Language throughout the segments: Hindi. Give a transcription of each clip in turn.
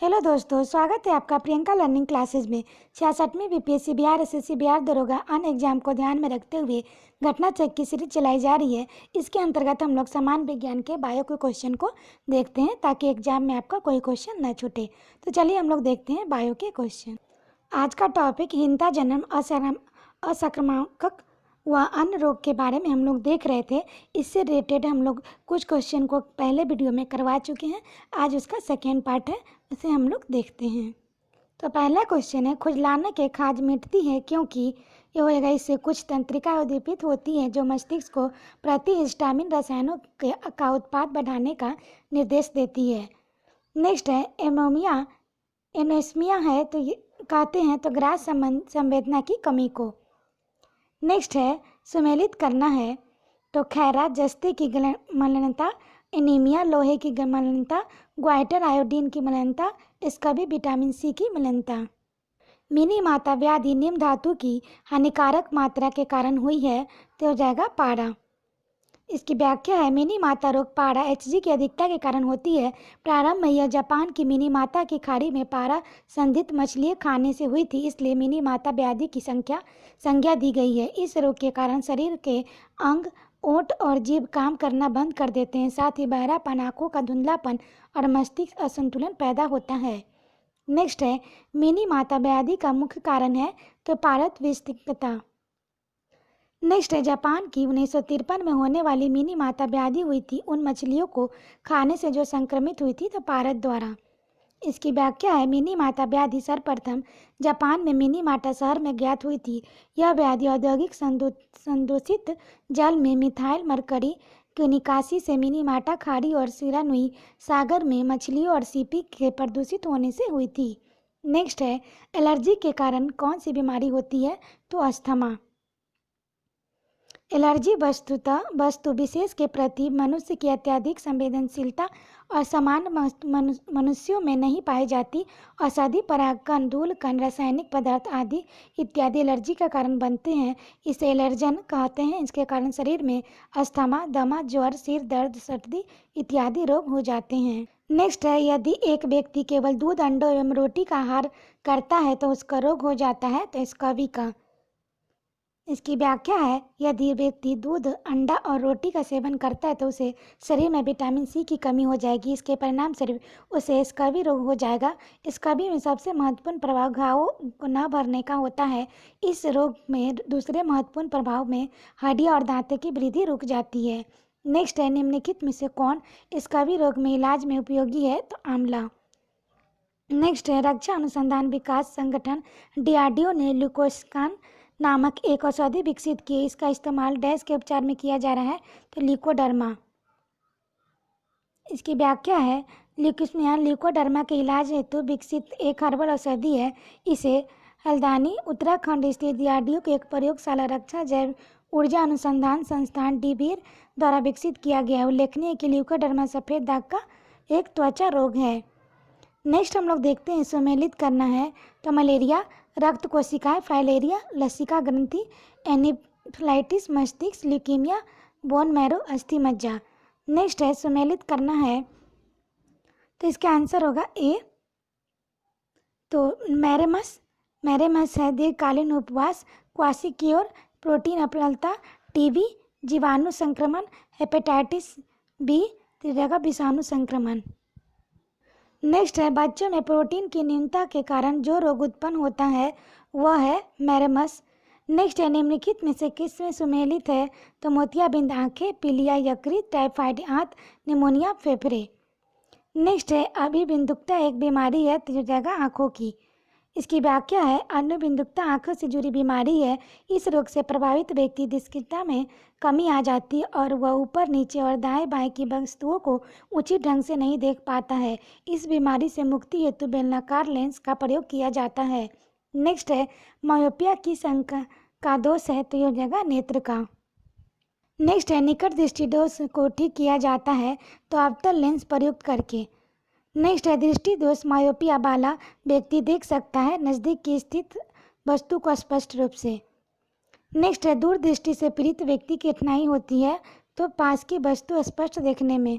हेलो दोस्तों, स्वागत है आपका प्रियंका लर्निंग क्लासेज में। 66वीं बीपीएससी बिहार एसएससी बिहार दरोगा अन्य एग्जाम को ध्यान में रखते हुए घटना चेक की सीरीज चलाई जा रही है। इसके अंतर्गत हम लोग सामान्य विज्ञान के बायो के क्वेश्चन को देखते हैं ताकि एग्जाम में आपका कोई क्वेश्चन न छूटे। तो चलिए हम लोग देखते हैं बायो के क्वेश्चन। आज का टॉपिक हिंता जन्म असंक्रामक व अन्य रोग के बारे में हम लोग देख रहे थे। इससे रिलेटेड हम लोग कुछ क्वेश्चन को पहले वीडियो में करवा चुके हैं। आज उसका सेकेंड पार्ट है, उसे हम लोग देखते हैं। तो पहला क्वेश्चन है, खुजलाने के खाज मिटती है क्योंकि ये होएगा इससे कुछ तंत्रिका उद्दीपित होती है जो मस्तिष्क को प्रतिहिस्टामिन रसायनों का उत्पाद बढ़ाने का निर्देश देती है। नेक्स्ट है एनोस्मिया है तो ये कहते हैं तो ग्रास संवेदना की कमी को। नेक्स्ट है सुमेलित करना है तो खैरा जस्ते की मलिनता, एनीमिया लोहे की मलिनता, ग्वाइटर आयोडीन की मलिनता, इसका भी विटामिन सी की मलिनता। मिनी माता व्याधि निम्न धातु की हानिकारक मात्रा के कारण हुई है तो हो जाएगा पारा। इसकी व्याख्या है, मिनी माता रोग पारा Hg की अधिकता के कारण होती है। प्रारंभ में यह जापान की मिनी माता की खाड़ी में पारा संधित मछली खाने से हुई थी, इसलिए मिनी माता व्याधि की संज्ञा दी गई है। इस रोग के कारण शरीर के अंग, ओंठ और जीभ काम करना बंद कर देते हैं, साथ ही बहरापन, आंखों का धुंधलापन और मस्तिष्क असंतुलन पैदा होता है। नेक्स्ट है, मिनी माता व्याधि का मुख्य कारण है तो पारद विस्तिकता। नेक्स्ट है, जापान की 1953 में होने वाली मिनी माता व्याधि हुई थी उन मछलियों को खाने से जो संक्रमित हुई थी तो पारद द्वारा। इसकी व्याख्या है, मिनी माता व्याधि सर्वप्रथम जापान में मिनी माटा शहर में ज्ञात हुई थी। यह व्याधि औद्योगिक संदूषित जल में मिथाइल मरकरी की निकासी से मिनी माटा खाड़ी और सिरानुई सागर में मछलियों और सीपी के प्रदूषित होने से हुई थी। नेक्स्ट है, एलर्जी के कारण कौन सी बीमारी होती है तो अस्थमा। एलर्जी वस्तु विशेष के प्रति मनुष्य की अत्यधिक संवेदनशीलता और सामान्य मनुष्यों में नहीं पाई जाती औषधि, परागकण, धूलकण, रासायनिक पदार्थ आदि इत्यादि एलर्जी का कारण बनते हैं। इसे एलर्जन कहते हैं। इसके कारण शरीर में अस्थमा, दमा, ज्वर, सिर दर्द, सर्दी इत्यादि रोग हो जाते हैं। नेक्स्ट है, यदि एक व्यक्ति केवल दूध, अंडों एवं रोटी का आहार करता है तो उसका रोग हो जाता है तो स्कर्वी का। इसकी व्याख्या है, यदि व्यक्ति दूध, अंडा और रोटी का सेवन करता है तो उसे शरीर में विटामिन सी की कमी हो जाएगी। इसके परिणाम स्वरूप उसे स्कर्वी रोग हो जाएगा। स्कर्वी में सबसे महत्वपूर्ण प्रभाव घावों को न भरने का होता है। इस रोग में दूसरे महत्वपूर्ण प्रभाव में हड्डियां और दांतों की वृद्धि रुक जाती है। नेक्स्ट है, निम्नलिखित में से कौन स्कर्वी रोग में इलाज में उपयोगी है तो आंवला। नेक्स्ट है, रक्षा अनुसंधान विकास संगठन DRDO ने ल्यूकोस्कान नामक एक औषधि विकसित की। इसका इस्तेमाल डैश के उपचार में किया जा रहा है तो ल्यूकोडर्मा। इसकी व्याख्या है, ल्यूकोडर्मा के इलाज हेतु विकसित एक हर्बल औषधि है। इसे हल्द्वानी उत्तराखंड स्थित DRDO के एक प्रयोगशाला रक्षा जैव ऊर्जा अनुसंधान संस्थान DBIR द्वारा विकसित किया गया है। उल्लेखनीय है कि ल्यूकोडर्मा सफ़ेद दाग का एक त्वचा रोग है। नेक्स्ट हम लोग देखते हैं, सुमेलित करना है तो मलेरिया, रक्त कोशिकाएं, फाइलेरिया, लसिका ग्रंथि, एनिफ्लाइटिस, मस्तिष्क, ल्यूकीमिया, बोन मैरो, अस्थि मज्जा। नेक्स्ट है, सुमेलित करना है तो इसका आंसर होगा ए तो मैरेमस है दीर्घकालीन उपवास, क्वासिक्योर, प्रोटीन अपलता, टीबी, जीवाणु संक्रमण, हेपेटाइटिस बी, जगह विषाणु संक्रमण। नेक्स्ट है, बच्चों में प्रोटीन की न्यूनता के कारण जो रोग उत्पन्न होता है वह है मैरेमस। नेक्स्ट है, निम्नलिखित में से किस में सुमेलित है तो मोतियाबिंद आंखें, पीलिया यकृत, टाइफाइड आंत, निमोनिया फेफड़े। नेक्स्ट है, अभिबिंदुकता एक बीमारी है तो जगह आंखों की। इसकी व्याख्या है, अनुबिंदुकता आंखों से जुड़ी बीमारी है। इस रोग से प्रभावित व्यक्ति दृष्टिता में कमी आ जाती है और वह ऊपर, नीचे और दाएं बाएं की वस्तुओं को उचित ढंग से नहीं देख पाता है। इस बीमारी से मुक्ति हेतु बेलनाकार लेंस का प्रयोग किया जाता है। नेक्स्ट है, मायोपिया की संख्या का दोष है तो यह जगह नेत्र का। नेक्स्ट है, निकट दृष्टि दोष को ठीक किया जाता है तो अवतल लेंस प्रयुक्त करके। नेक्स्ट है, दृष्टि दोष मायोपिया वाला व्यक्ति देख सकता है नज़दीक की स्थित वस्तु को स्पष्ट रूप से। नेक्स्ट है, दूर दृष्टि से पीड़ित व्यक्ति की कठिनाई होती है तो पास की वस्तु स्पष्ट देखने में।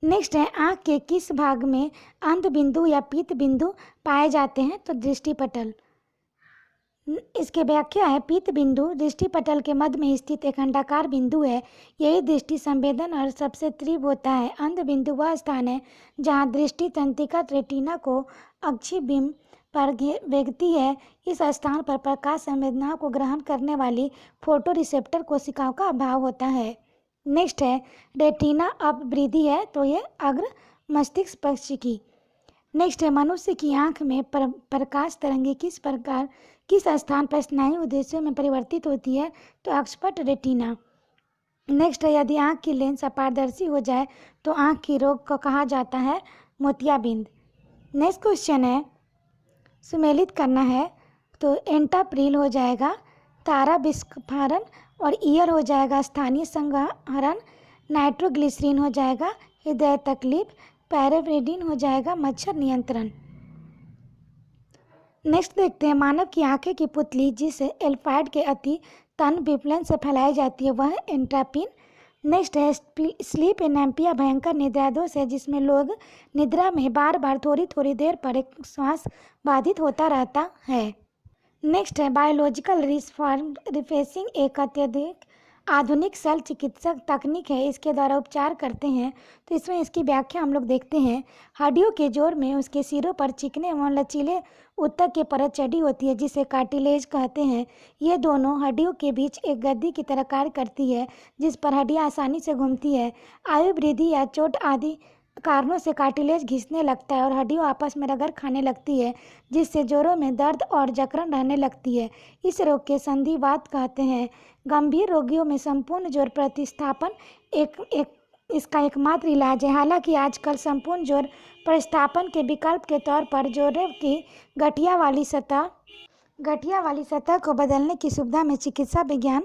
नेक्स्ट है आँख के किस भाग में अंध बिंदु या पीत बिंदु पाए जाते हैं? तो दृष्टिपटल। इसके व्याख्या है पीत बिंदु दृष्टिपटल के मध्य में स्थित एक अंडाकार बिंदु है। यही दृष्टि संवेदन और सबसे तीव्र होता है। अंध बिंदु वह स्थान है जहाँ दृष्टि तंत्रिका रेटिना को अक्षीय बिंब पर भेजती है। इस स्थान पर प्रकाश संवेदनाओं को ग्रहण करने वाली फोटो रिसेप्टर कोशिकाओं का अभाव होता है। नेक्स्ट है रेटिना अपवृद्धि है तो ये अग्र मस्तिष्क पक्ष की। नेक्स्ट है मनुष्य की आंख में प्रकाश तरंगे किस स्थान पर स्नायु उद्देश्यों में परिवर्तित होती है? तो अक्षपट रेटिना। नेक्स्ट है यदि आंख की लेंस अपारदर्शी हो जाए तो आंख की रोग को कहा जाता है मोतियाबिंद। नेक्स्ट क्वेश्चन है सुमेलित करना है तो एंटाप्रिल हो जाएगा तारा विस्फारण और ईयर हो जाएगा स्थानीय संहरण, नाइट्रोग्लिसरीन हो जाएगा हृदय तकलीफ, पैराब्रेडिन हो जाएगा मच्छर नियंत्रण। नेक्स्ट देखते हैं मानव की आंखें की पुतली जिसे एल्फाइड के अति तन विपलन से फैलाई जाती है वह एंट्रापिन। नेक्स्ट है स्लीप एनेम्पिया भयंकर निद्रा दोष है जिसमें लोग निद्रा में बार बार थोड़ी थोड़ी देर पर एक श्वास बाधित होता रहता है। नेक्स्ट है बायोलॉजिकल रिफेसिंग एक अत्यधिक आधुनिक शल्य चिकित्सक तकनीक है। इसके द्वारा उपचार करते हैं तो इसमें इसकी व्याख्या हम लोग देखते हैं। हड्डियों के जोड़ में उसके सिरों पर चिकने एवं लचीले ऊतक की परत चढ़ी होती है जिसे कार्टिलेज कहते हैं। ये दोनों हड्डियों के बीच एक गद्दी की तरह कार्य करती है जिस पर हड्डियाँ आसानी से घूमती है। आयु वृद्धि या चोट आदि कारणों से कार्टिलेज घिसने लगता है और हड्डियों आपस में रगड़ खाने लगती है जिससे जोड़ों में दर्द और जकड़न रहने लगती है। इस रोग के संधिवात कहते हैं। गंभीर रोगियों में संपूर्ण जोड़ प्रतिस्थापन इसका एकमात्र इलाज है। हालांकि आजकल संपूर्ण जोड़ प्रतिस्थापन के विकल्प के तौर पर जोड़ों की गठिया वाली सतह को बदलने की सुविधा में चिकित्सा विज्ञान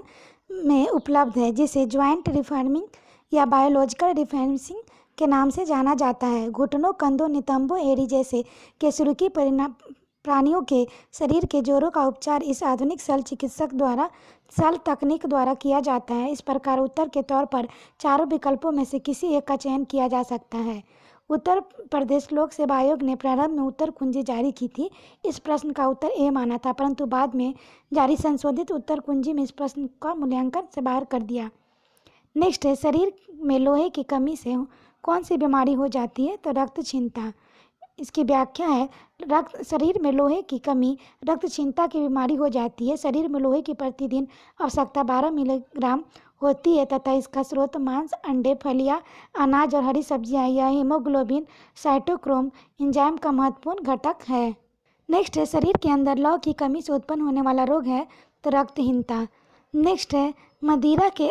में उपलब्ध है जिसे ज्वाइंट रिफॉर्मिंग या बायोलॉजिकल रिफॉर्मिंग के नाम से जाना जाता है। घुटनों, कंधों, नितंबों, एड़ी जैसे कशेरुकी प्राणियों के शरीर के जोड़ों का उपचार इस आधुनिक शल्य तकनीक द्वारा किया जाता है। इस प्रकार उत्तर के तौर पर चारों विकल्पों में से किसी एक का चयन किया जा सकता है। उत्तर प्रदेश लोक सेवा आयोग ने प्रारंभ में उत्तर कुंजी जारी की थी। इस प्रश्न का उत्तर ए माना था परंतु बाद में जारी संशोधित उत्तर कुंजी में इस प्रश्न का मूल्यांकन से बाहर कर दिया। नेक्स्ट है शरीर में लोहे की कमी से कौन सी बीमारी हो जाती है? तो रक्तहीनता। इसकी व्याख्या है शरीर में लोहे की कमी रक्तहीनता की बीमारी हो जाती है। शरीर में लोहे की प्रतिदिन आवश्यकता 12 मिलीग्राम होती है तथा इसका स्रोत मांस, अंडे, फलियां, अनाज और हरी सब्जियां। यह हीमोग्लोबिन साइटोक्रोम एंजाइम का महत्वपूर्ण घटक है। नेक्स्ट है शरीर के अंदर लौह की कमी से उत्पन्न होने वाला रोग है तो रक्तहीनता। नेक्स्ट है मदिरा के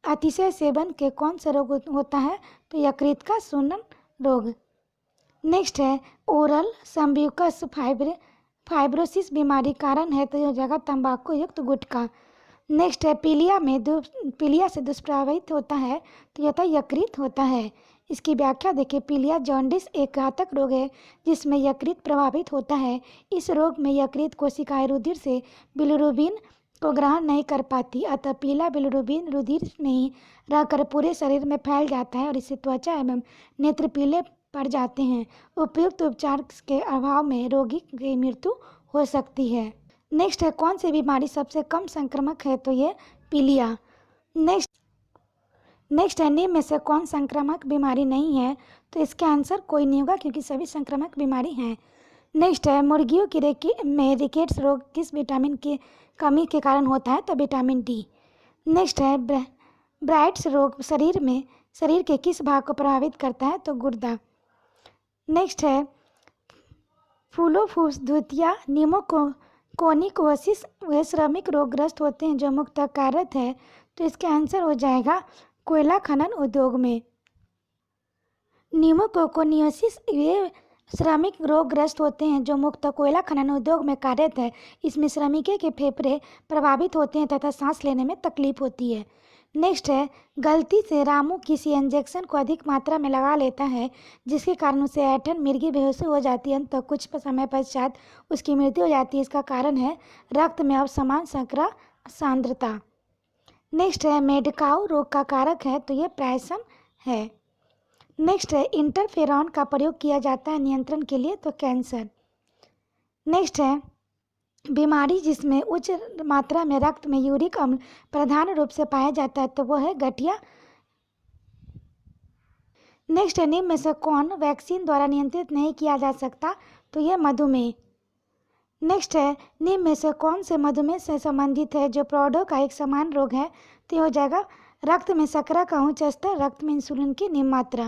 अतिशय सेवन के कौन सा रोग होता है? तो यकृत का शून्य रोग। नेक्स्ट है ओरल सम्ब्यूकस फाइब्रोसिस बीमारी कारण है तो यह जगह तंबाकू युक्त गुटखा। नेक्स्ट है पीलिया से दुष्प्रभावित होता है तो यह यकृत होता है। इसकी व्याख्या देखिए पीलिया जॉन्डिस एक घातक रोग है जिसमें यकृत प्रभावित होता है। इस रोग में यकृत कोशिकाएं रुधिर से बिलिरुबिन को ग्रहण नहीं कर पाती अतः पीला बिलिरुबिन रुधिर में ही रहकर पूरे शरीर में फैल जाता है और इससे त्वचा एवं नेत्र पीले पड़ जाते हैं। उपयुक्त उपचार के अभाव में रोगी की मृत्यु हो सकती है। नेक्स्ट है कौन सी बीमारी सबसे कम संक्रामक है? तो ये पीलिया। नेक्स्ट है निम्न में से कौन संक्रामक बीमारी नहीं है? तो इसका आंसर कोई नहीं होगा क्योंकि सभी संक्रामक बीमारी हैं। नेक्स्ट है मुर्गियों में रिकेट्स रोग किस विटामिन की कमी के कारण होता है? तो विटामिन डी। नेक्स्ट है ब्राइट्स रोग शरीर के किस भाग को प्रभावित करता है? तो गुर्दा। नेक्स्ट है फूलोफूस द्वितीया निमोकोनिकोसिस वे श्रमिक रोगग्रस्त होते हैं जो मुख्यतः कार्यरत है तो इसका आंसर हो जाएगा कोयला खनन उद्योग में। निमोकोनिकोसिस वे श्रमिक रोगग्रस्त होते हैं जो मुख्यतः कोयला खनन उद्योग में कार्यरत है। इसमें श्रमिकों के फेफड़े प्रभावित होते हैं तथा सांस लेने में तकलीफ होती है। नेक्स्ट है गलती से रामू किसी इंजेक्शन को अधिक मात्रा में लगा लेता है जिसके कारण उसे ऐंठन मिर्गी बेहोशी हो जाती है तो कुछ समय पश्चात उसकी मृत्यु हो जाती है। इसका कारण है रक्त में असमान शर्करा सांद्रता। नेक्स्ट है मेडकाउ रोग का कारक है तो यह प्रायसम है। नेक्स्ट है इंटरफेरॉन का प्रयोग किया जाता है नियंत्रण के लिए, तो कैंसर। नेक्स्ट है बीमारी जिसमें उच्च मात्रा में रक्त में यूरिक अम्ल प्रधान रूप से पाया जाता है, तो वो है गठिया। नेक्स्ट है निम्न में से कौन वैक्सीन द्वारा नियंत्रित नहीं किया जा सकता, तो यह मधुमेह। नेक्स्ट है निम्न में से कौन से मधुमेह से संबंधित है जो प्रौढ़ों का एक समान रोग है, तो यह हो जाएगा रक्त में शर्करा का उच्च स्तर, रक्त में इंसुलिन की निम्न मात्रा।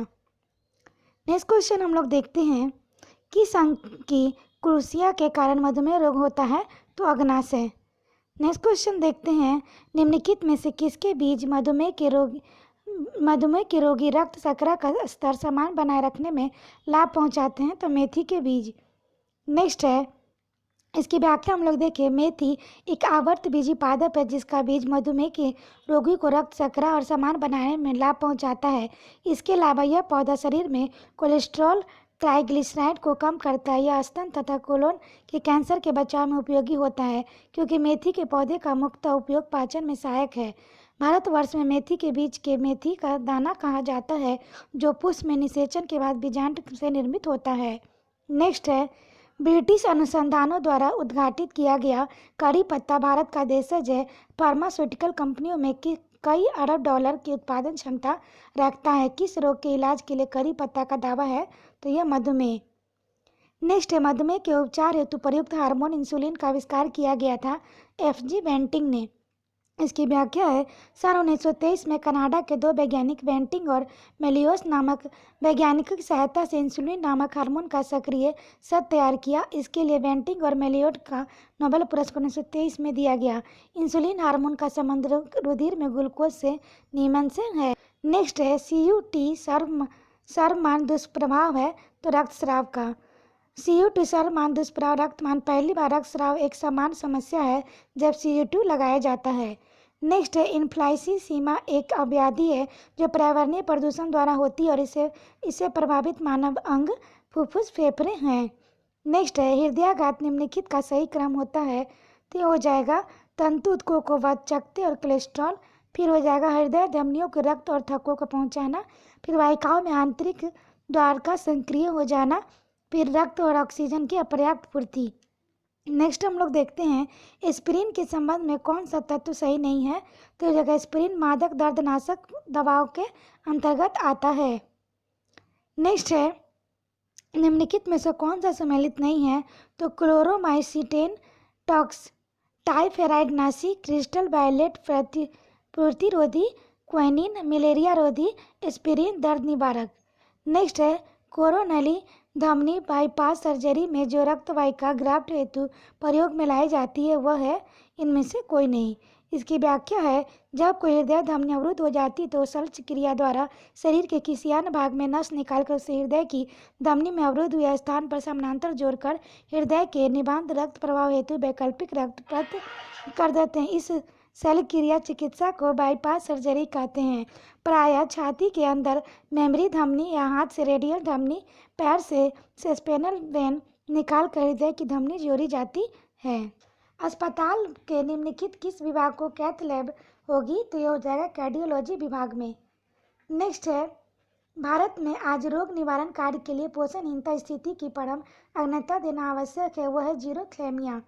नेक्स्ट क्वेश्चन हम लोग देखते हैं किस अंग की क्रूसिया के कारण मधुमेह रोग होता है, तो अग्नाशय। नेक्स्ट क्वेश्चन देखते हैं निम्नलिखित में से किसके बीज मधुमेह के रोगी रक्त शर्करा का स्तर समान बनाए रखने में लाभ पहुंचाते हैं, तो मेथी के बीज। नेक्स्ट है इसकी व्याख्या हम लोग देखें, मेथी एक आवर्त बीजी पादप है जिसका बीज मधुमेह के रोगी को रक्त शर्करा और समान बनाने में लाभ पहुंचाता है। इसके अलावा यह पौधा शरीर में कोलेस्ट्रॉल ट्राइग्लिसराइड को कम करता है। यह स्तन तथा कोलोन के कैंसर के बचाव में उपयोगी होता है क्योंकि मेथी के पौधे का मुख्य उपयोग पाचन में सहायक है। भारतवर्ष में मेथी के बीज के मेथी का दाना कहा जाता है जो पुष्प में निषेचन के बाद बीजांड से निर्मित होता है। नेक्स्ट है ब्रिटिश अनुसंधानों द्वारा उद्घाटित किया गया करी पत्ता भारत का देशज है। फार्मास्यूटिकल कंपनियों में कई अरब डॉलर की उत्पादन क्षमता रखता है। किस रोग के इलाज के लिए करी पत्ता का दावा है, तो यह मधुमेह। नेक्स्ट है मधुमेह के उपचार हेतु प्रयुक्त हार्मोन इंसुलिन का आविष्कार किया गया था एफ.जी. बेंटिंग ने। इसकी व्याख्या है सन 1923 में कनाडा के दो वैज्ञानिक बेंटिंग और मेलियोस नामक वैज्ञानिकों की सहायता से इंसुलिन नामक हार्मोन का सक्रिय सद तैयार किया। इसके लिए बेंटिंग और मेलियोट का नोबेल पुरस्कार 1923 में दिया गया। इंसुलिन हार्मोन का संबंध रुधिर में ग्लूकोज से नियमन से है। नेक्स्ट है CUT सर्वमान दुष्प्रभाव है, तो रक्तस्राव का। CU2 सर्वमान दुष्प्रभाव रक्तमान पहली बार रक्तस्राव एक समान समस्या है जब CU2 लगाया जाता है। नेक्स्ट है इन्फ्लाइसीसीमा एक व्याधि है जो पर्यावरणीय प्रदूषण द्वारा होती है और इसे प्रभावित मानव अंग फुफ्फुस फेफड़े हैं। नेक्स्ट है हृदयाघात निम्नलिखित का सही क्रम होता है, तो ये हो जाएगा तंतु ऊतकों को वचकते और कोलेस्ट्रॉल, फिर हो जाएगा हृदय धमनियों के रक्त और थक्कों को पहुंचाना, फिर वाहिकाओं में आंतरिक द्वार का सक्रिय हो जाना, फिर रक्त और ऑक्सीजन की अपर्याप्त पूर्ति। नेक्स्ट हम लोग देखते हैं एस्पिरिन के संबंध में कौन सा तत्व सही नहीं है, तो इस जगह एस्पिरिन मादक दर्दनाशक दवाओं के अंतर्गत आता है। नेक्स्ट है निम्नलिखित में से कौन सा सम्मिलित नहीं है, तो क्लोरोमाइसिटेन टॉक्स टाइफेराइडनाशी क्रिस्टल वायलेट प्रतिरोधी क्विनिन मलेरिया रोधी एस्पिरिन दर्द निवारक। नेक्स्ट है कोरोनरी धमनी बाईपास सर्जरी में जो रक्त वाहिका ग्राफ्ट हेतु प्रयोग में लाई जाती है वह है इनमें से कोई नहीं। इसकी व्याख्या है जब कोई हृदय धमनी अवरुद्ध हो जाती तो शल्य क्रिया द्वारा शरीर के किसी अन्य भाग में नस निकालकर उसे हृदय की धमनी में अवरुद्ध हुए स्थान पर समानांतर जोड़कर हृदय के निबांध रक्त प्रवाह हेतु वैकल्पिक रक्त प्रदान कर देते हैं। इस शल्य क्रिया चिकित्सा को बाईपास सर्जरी कहते हैं। प्रायः छाती के अंदर मेमोरी धमनी या हाथ से रेडियल धमनी, पैर से स्पेनल वेन निकाल कर हृदय की धमनी जोड़ी जाती है। अस्पताल के निम्नलिखित किस विभाग को कैथ लैब होगी, तो यह हो जाएगा कार्डियोलॉजी विभाग में। नेक्स्ट है भारत में आज रोग निवारण कार्य के लिए पोषणहीनता स्थिति की परम अग्रता देना आवश्यक है, वह है जीरोथैलिया।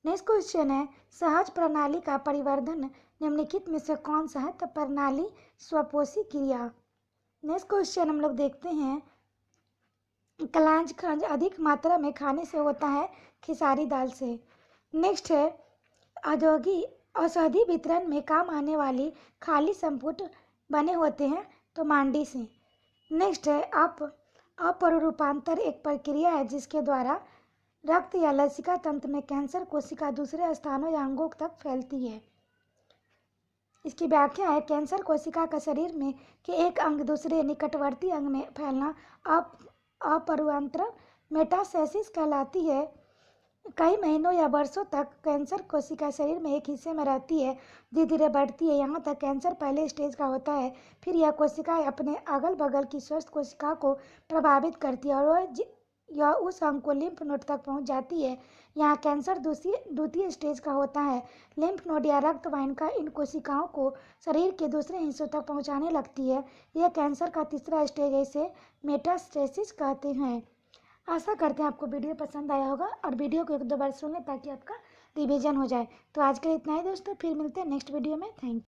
नेक्स्ट क्वेश्चन है सहज प्रणाली का परिवर्धन निम्नलिखित में से कौन सा है, तो प्रणाली स्वपोषी क्रिया। नेक्स्ट क्वेश्चन हम लोग देखते हैं कलांज खनिज अधिक मात्रा में खाने से होता है, खेसारी दाल से। नेक्स्ट है औषधि वितरण में काम आने वाली खाली संपुट बने होते हैं, तो मांडी से। नेक्स्ट है अपरूपांतर एक प्रक्रिया है जिसके द्वारा रक्त या लसिका तंत्र में कैंसर कोशिका दूसरे स्थानों या अंगों तक फैलती है। इसकी व्याख्या है कैंसर कोशिका का शरीर में के एक अंग दूसरे निकटवर्ती अंग में फैलना अपरूपांतर मेटास्टेसिस कहलाती है। कई महीनों या वर्षों तक कैंसर कोशिका शरीर में एक हिस्से में रहती है, धीरे धीरे बढ़ती है, यहाँ तक कैंसर पहले स्टेज का होता है। फिर यह कोशिका अपने अगल बगल की स्वस्थ कोशिका को प्रभावित करती है और यह उस अंग को लिम्फ नोड तक पहुंच जाती है। यहाँ कैंसर द्वितीय स्टेज का होता है। लिम्फ नोड या रक्त वाहिनी इन कोशिकाओं को शरीर के दूसरे हिस्सों तक पहुंचाने लगती है। यह कैंसर का तीसरा स्टेज है, इसे मेटास्टेसिस कहते हैं। आशा करते हैं आपको वीडियो पसंद आया होगा और वीडियो को 1-2 बार सुनें ताकि आपका रिवीजन हो जाए। तो आज के लिए इतना ही दोस्तों, फिर मिलते हैं नेक्स्ट वीडियो में। Thank you.